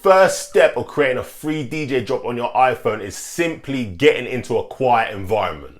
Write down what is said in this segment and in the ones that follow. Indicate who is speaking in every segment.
Speaker 1: first step of creating a free DJ drop on your iPhone is simply getting into a quiet environment.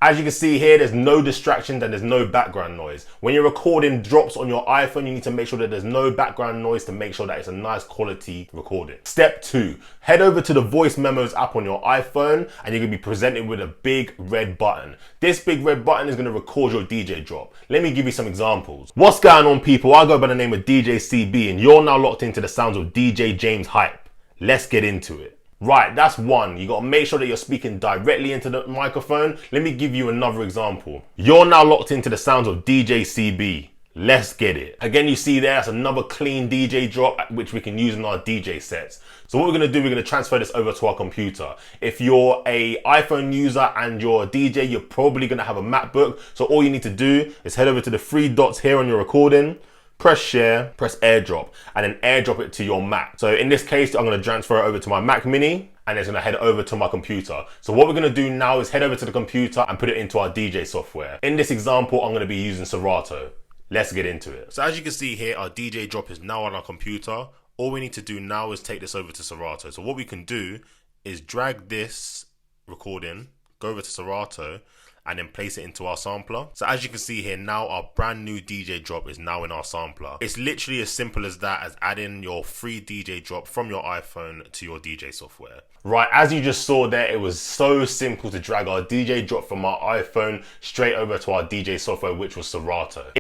Speaker 1: As you can see here, there's no distractions and there's no background noise. When you're recording drops on your iPhone, you need to make sure that there's no background noise to make sure that it's a nice quality recording. Step 2, head over to the Voice Memos app on your iPhone and you're gonna be presented with a big red button. This big red button is gonna record your DJ drop. Let me give you some examples. What's going on, people? I go by the name of DJ CB and you're now locked into the sounds of DJ James Hype. Let's get into it. Right, that's one. You gotta make sure that you're speaking directly into the microphone. Let me give you another example. You're now locked into the sounds of DJ CB. Let's get it. Again, you see there, that's another clean DJ drop which we can use in our DJ sets. So what we're gonna do, we're gonna transfer this over to our computer. If you're a iPhone user and you're a DJ, you're probably gonna have a MacBook. So all you need to do is head over to the 3 dots here on your recording, press share, press airdrop, and then airdrop it to your Mac. So in this case, I'm gonna transfer it over to my Mac Mini, and it's gonna head over to my computer. So what we're gonna do now is head over to the computer and put it into our DJ software. In this example, I'm gonna be using Serato. Let's get into it. So as you can see here, our DJ drop is now on our computer. All we need to do now is take this over to Serato. So what we can do is drag this recording, go over to Serato, and then place it into our sampler. So as you can see here now, our brand new DJ drop is now in our sampler. It's literally as simple as that, as adding your free DJ drop from your iPhone to your DJ software. Right, as you just saw there, it was so simple to drag our DJ drop from our iPhone straight over to our DJ software, which was Serato.